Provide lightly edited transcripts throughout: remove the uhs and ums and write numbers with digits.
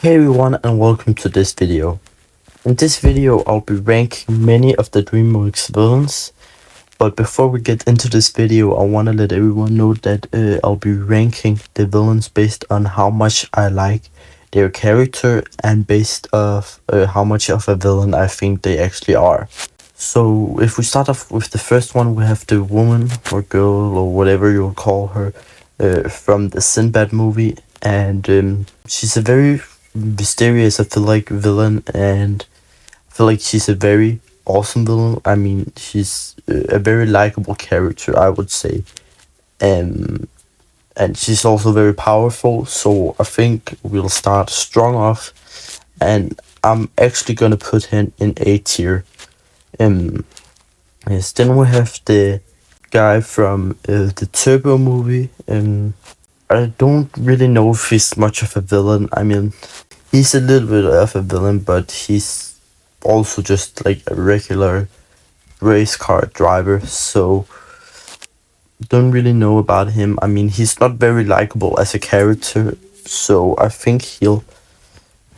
Hey everyone and welcome to this video. In this video I'll be ranking many of the DreamWorks villains, but before we get into this video I want to let everyone know that I'll be ranking the villains based on how much I like their character and based off how much of a villain I think they actually are. So if we start off with the first one, we have the woman or girl or whatever you'll call her from the Sinbad movie, and she's a very mysterious, I feel like, villain, and I feel like she's a very awesome villain. I mean, she's a very likable character, I would say, and she's also very powerful. So I think we'll start strong off, and I'm actually gonna put him in A tier. Yes, then we have the guy from the Turbo movie. I don't really know if he's much of a villain. I mean, he's a little bit of a villain, but he's also just like a regular race car driver, so don't really know about him. I mean, he's not very likable as a character, so I think he'll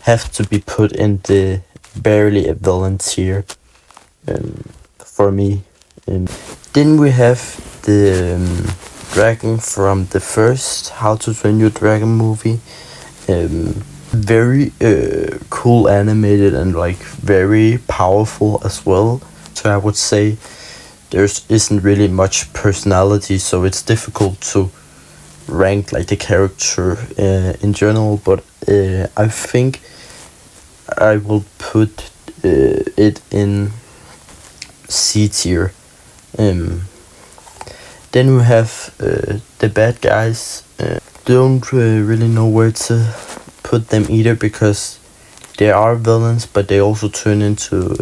have to be put in the barely a villain tier for me. Then we have the dragon from the first How to Train Your Dragon movie. Very cool animated and like very powerful as well. So I would say there isn't really much personality, so it's difficult to rank like the character in general. But I think I will put it in C tier. Then we have the bad guys. Don't really know where to put them either, because they are villains, but they also turn into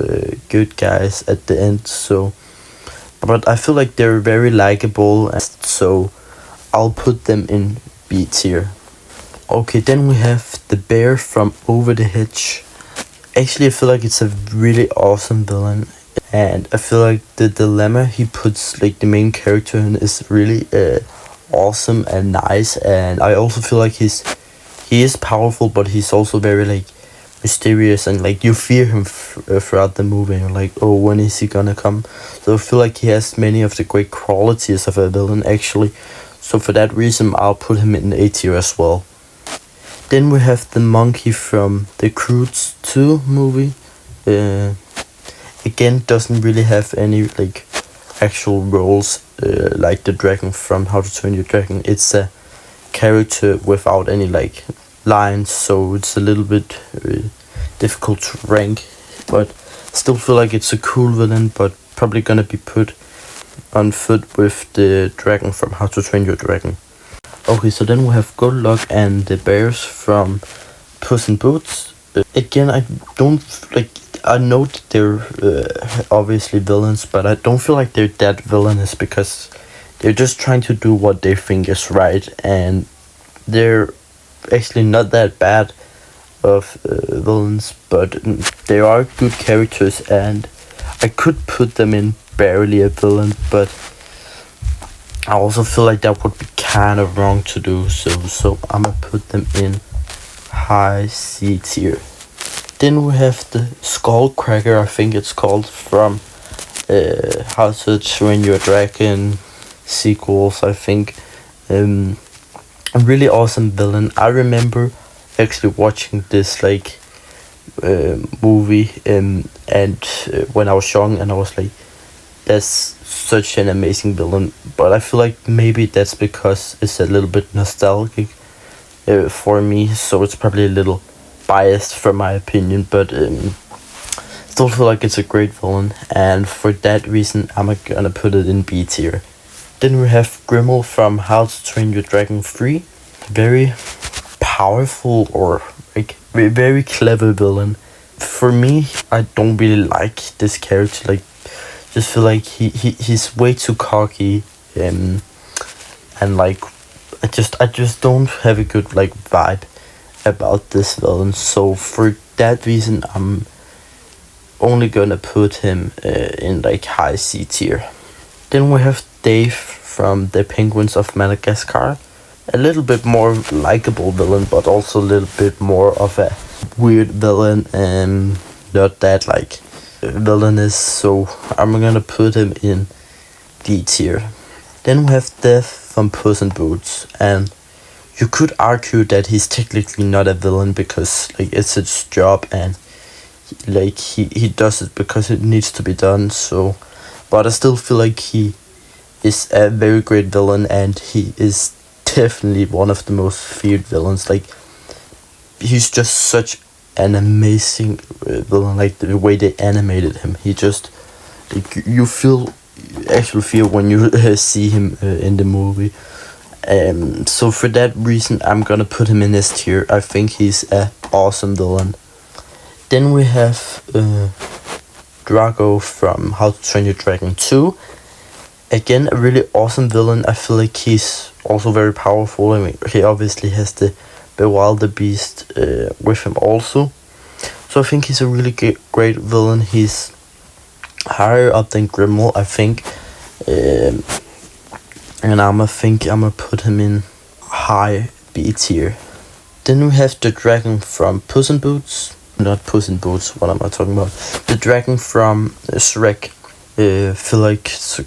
good guys at the end. So, but I feel like they're very likable, so I'll put them in B tier. Okay, then we have the bear from Over the Hedge. Actually, I feel like it's a really awesome villain, and I feel like the dilemma he puts like the main character in is really awesome and nice. And I also feel like he is powerful, but he's also very like mysterious, and like you fear him throughout the movie, and you're like, oh, when is he gonna come? So I feel like he has many of the great qualities of a villain actually. So for that reason I'll put him in A tier as well. Then we have the monkey from the Croods 2 movie. Again, doesn't really have any like actual roles like the dragon from How to Train Your Dragon. It's a character without any like lines, so it's a little bit difficult to rank, but still feel like it's a cool villain, but probably gonna be put on foot with the dragon from How to Train Your Dragon. Okay, so then we have Good Luck and the bears from Puss in Boots. Again, I don't like. I know that they're obviously villains, but I don't feel like they're that villainous, because they're just trying to do what they think is right, and they're actually not that bad of villains, but they are good characters, and I could put them in barely a villain, but I also feel like that would be kind of wrong to do, so I'm gonna put them in high C tier. Then we have the Skullcracker, I think it's called, from How to Train Your Dragon sequels, I think. A really awesome villain. I remember actually watching this like movie and when I was young, and I was like, that's such an amazing villain. But I feel like maybe that's because it's a little bit nostalgic for me, so it's probably a little biased for my opinion, but still feel like it's a great villain, and for that reason I'm gonna put it in B tier. Then we have Grimmel from How to Train Your Dragon 3. Very powerful or like very clever villain. For me, I don't really like this character. Like, just feel like he's way too cocky, and like I just don't have a good like vibe about this villain. So for that reason I'm only gonna put him in like high C tier. Then we have Dave from the Penguins of Madagascar. A little bit more likable villain, but also a little bit more of a weird villain and not that like villainous, so I'm gonna put him in D tier. Then we have Death from Puss in Boots, and you could argue that he's technically not a villain because like it's his job and like he does it because it needs to be done. So, but I still feel like he is a very great villain, and he is definitely one of the most feared villains. Like he's just such an amazing villain. Like the way they animated him, he just like, you feel actual fear when you see him in the movie. So for that reason, I'm gonna put him in this tier. I think he's a awesome villain. Then we have Drago from How to Train Your Dragon 2. Again, a really awesome villain. I feel like he's also very powerful. I mean, he obviously has the wildebeest with him also. So I think he's a really great villain. He's higher up than Grimmel, I think. And I'm gonna put him in high B tier. Then we have the dragon from Puss in Boots. Not Puss in Boots, what am I talking about? The dragon from Shrek. Feel like it's a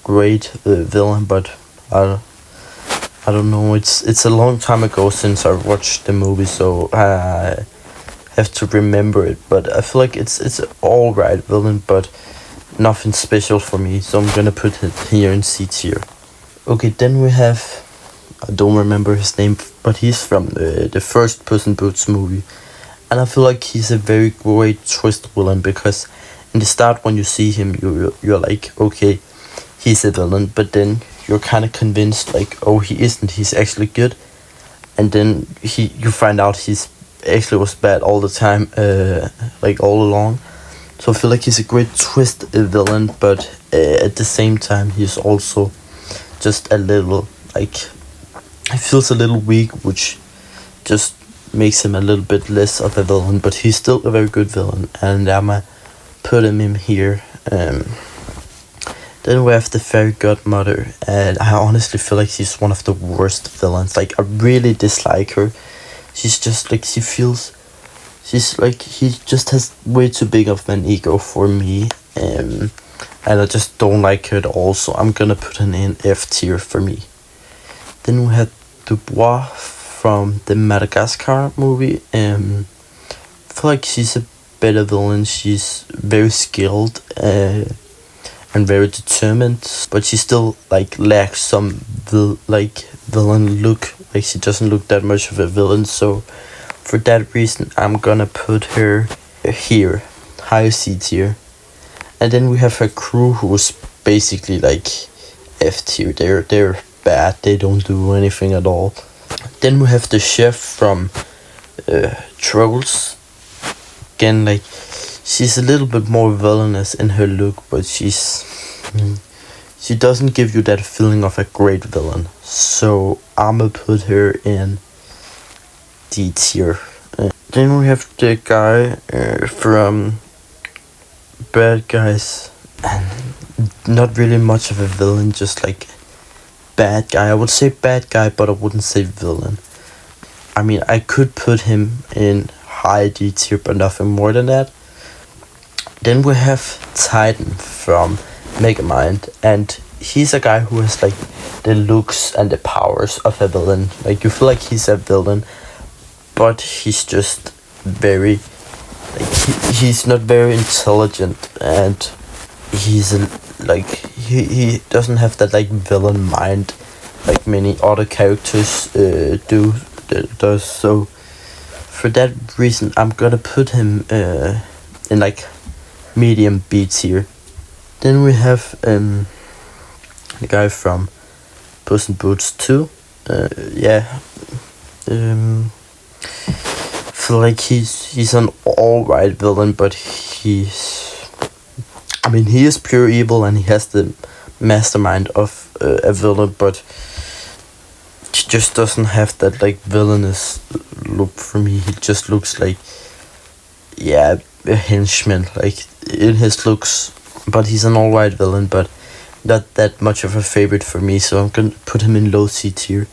great villain, but I don't know. It's a long time ago since I watched the movie, so I have to remember it. But I feel like it's an alright villain, but nothing special for me. So I'm gonna put it here in C tier. Okay, then we have, I don't remember his name, but he's from the first Puss in Boots movie. And I feel like he's a very great twist villain, because in the start when you see him, you're like, okay, he's a villain, but then you're kind of convinced like, oh, he isn't, he's actually good. And then you find out he's actually was bad all the time, like all along. So I feel like he's a great twist villain, but at the same time he's also just a little, like, he feels a little weak, which just makes him a little bit less of a villain, but he's still a very good villain, and I'ma put him in here. Then we have the Fairy Godmother, and I honestly feel like she's one of the worst villains. Like, I really dislike her. She's just like, she just has way too big of an ego for me, and I just don't like her at all, so I'm gonna put her in F tier for me. Then we have Dubois from the Madagascar movie. I feel like she's a better villain. She's very skilled and very determined, but she still like lacks some villain look. Like, she doesn't look that much of a villain, so for that reason I'm gonna put her here, high C tier. And then we have her crew, who's basically like F tier. They're bad. They don't do anything at all. Then we have the chef from Trolls. Again, like, she's a little bit more villainous in her look, but she doesn't give you that feeling of a great villain. So I'ma put her in D tier. Then we have the guy from Bad Guys, and not really much of a villain, just like bad guy. I would say bad guy, but I wouldn't say villain. I mean, I could put him in high D tier, but nothing more than that. Then we have Titan from Megamind, and he's a guy who has like the looks and the powers of a villain. Like, you feel like he's a villain, but he's just very, like, he's not very intelligent, and he's he doesn't have that like villain mind like many other characters does. So for that reason, I'm gonna put him in like medium B tier. Then we have the guy from Puss in Boots 2. Feel like he's an alright villain, but he is pure evil, and he has the mastermind of a villain, but he just doesn't have that like villainous look for me. He just looks like, yeah, a henchman like in his looks, but he's an alright villain, but not that much of a favorite for me, so I'm gonna put him in low C tier.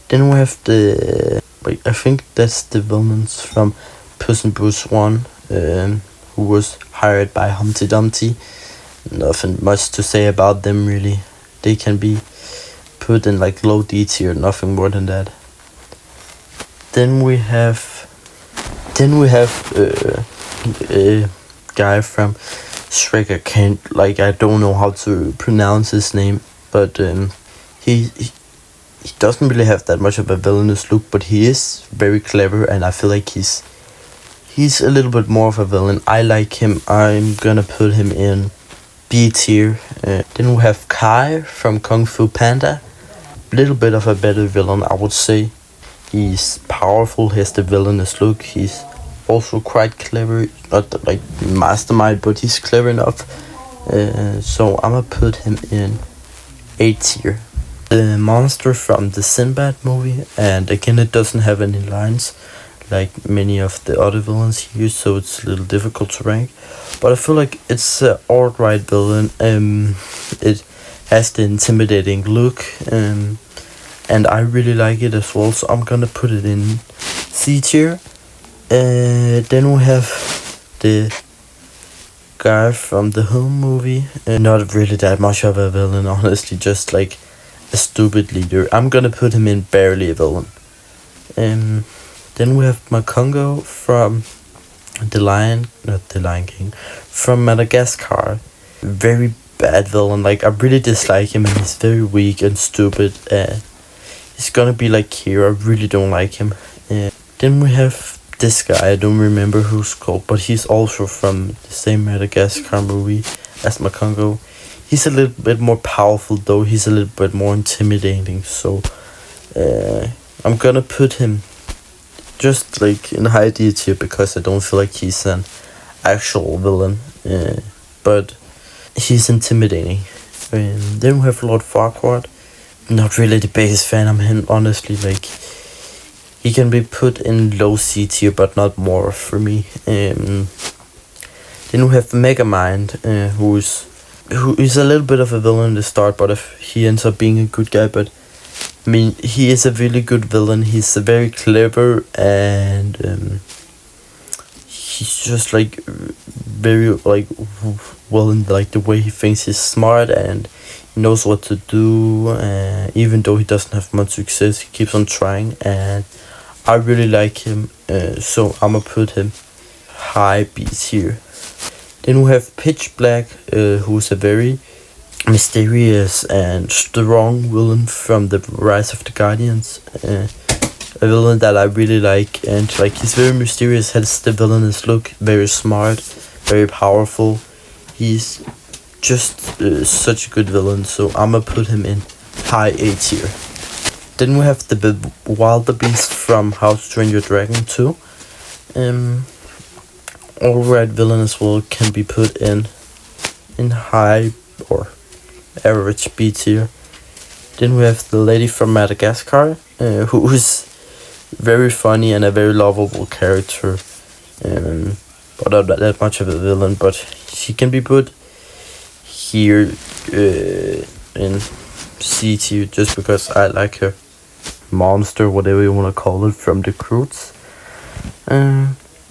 Then we have the like I think that's the villains from Puss in Boots 1, who was hired by Humpty Dumpty. Nothing much to say about them really. They can be put in like low D tier, nothing more than that. Then we have a guy from Shrek. I don't know how to pronounce his name, but he doesn't really have that much of a villainous look, but he is very clever, and I feel like he's a little bit more of a villain. I like him. I'm gonna put him in B tier. Then we have Kai from Kung Fu Panda. Little bit of a better villain, I would say. He's powerful, he has the villainous look. He's also quite clever, not like mastermind, but he's clever enough. So I'm gonna put him in A tier. The monster from the Sinbad movie, and again it doesn't have any lines like many of the other villains here, so it's a little difficult to rank. But I feel like it's an alright villain. It has the intimidating look, and I really like it as well, so I'm gonna put it in C tier. Then we have the guy from the Home movie. Not really that much of a villain, honestly, just like a stupid leader. I'm gonna put him in barely a villain. Then we have Makongo from not the Lion King, from Madagascar. Very bad villain. Like I really dislike him, and he's very weak and stupid. He's gonna be like here. I really don't like him. Then we have this guy. I don't remember who's called, but he's also from the same Madagascar movie as Makongo. He's a little bit more powerful though. He's a little bit more intimidating. So I'm gonna put him just like in high D tier because I don't feel like he's an actual villain. But he's intimidating. Then we have Lord Farquaad. Not really the biggest fan of him, honestly. Like he can be put in low C tier, but not more for me. Then we have Megamind, who is a little bit of a villain in the start, but if he ends up being a good guy. But I mean, he is a really good villain. He's very clever, and he's just like very like well in like the way he thinks. He's smart and he knows what to do. Even though he doesn't have much success, he keeps on trying, and I really like him. So I'ma put him high B tier. Then we have Pitch Black, who's a very mysterious and strong villain from the Rise of the Guardians. A villain that I really like, and like he's very mysterious, has the villainous look, very smart, very powerful. He's just such a good villain, so I'ma put him in high A tier. Then we have the wildebeest from How to Train Your Dragon 2. Alright villain as well, can be put in high or average B tier. Then we have the lady from Madagascar, who is very funny and a very lovable character, but not that much of a villain, but she can be put here in C tier just because I like her. Monster, whatever you want to call it, from the Croods.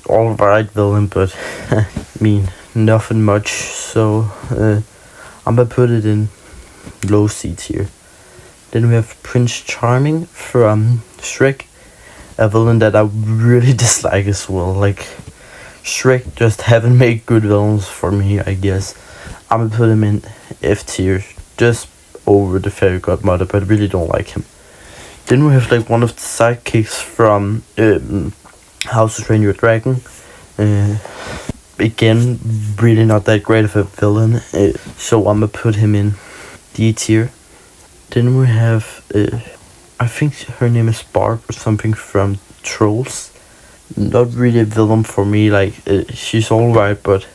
Alright villain, but I mean nothing much, so I'm gonna put it in low C tier. Then we have Prince Charming from Shrek, a villain that I really dislike as well. Like Shrek just haven't made good villains for me, I guess. I'm gonna put him in F tier, just over the Fairy Godmother, but I really don't like him. Then we have like one of the sidekicks from How to Train Your Dragon. Again, really not that great of a villain, so I'm gonna put him in D tier. Then we have, I think her name is Barb or something from Trolls. Not really a villain for me, like she's alright, but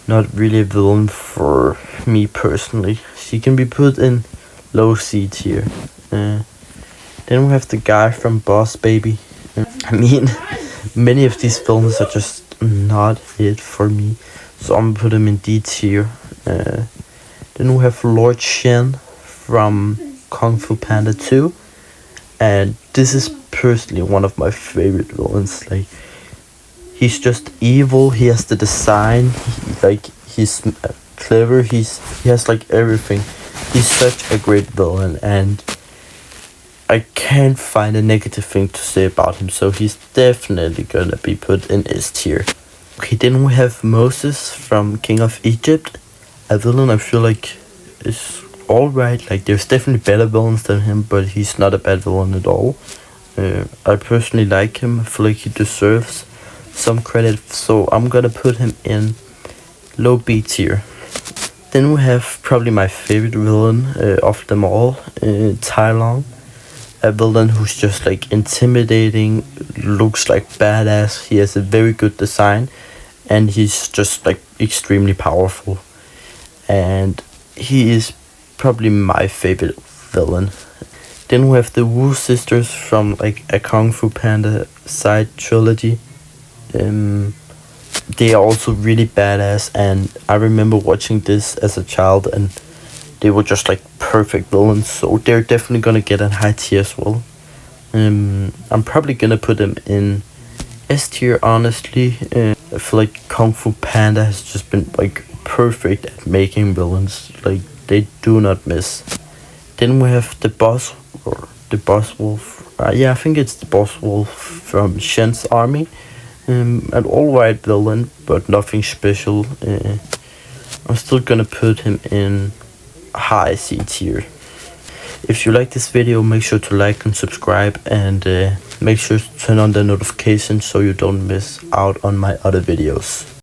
not really a villain for me personally. She can be put in low C tier. Then we have the guy from Boss Baby. I mean, many of these films are just not it for me, so I'm gonna put him in D tier. Then we have Lord Shen from Kung Fu Panda 2. and this is personally one of my favorite villains. Like, he's just evil. He has the design. He's clever. He has like everything. He's such a great villain, and I can't find a negative thing to say about him. So he's definitely gonna be put in S tier. Okay, then we have Moses from King of Egypt, a villain I feel like is alright. Like, there's definitely better villains than him, but he's not a bad villain at all. I personally like him. I feel like he deserves some credit, so I'm gonna put him in low B tier. Then we have probably my favorite villain of them all, Tylon. A villain who's just like intimidating, looks like badass. He has a very good design, and he's just like extremely powerful. And he is probably my favorite villain. Then we have the Wu sisters from like a Kung Fu Panda side trilogy. They are also really badass, and I remember watching this as a child, and they were just like perfect villains, so they're definitely gonna get a high tier as well. I'm probably gonna put them in S tier, honestly. I feel like Kung Fu Panda has just been like perfect at making villains. Like, they do not miss. Then we have the boss wolf. Yeah, I think it's the boss wolf from Shen's army. An alright villain, but nothing special. I'm still gonna put him in high C tier. If you like this video, make sure to like and subscribe, and make sure to turn on the notifications so you don't miss out on my other videos.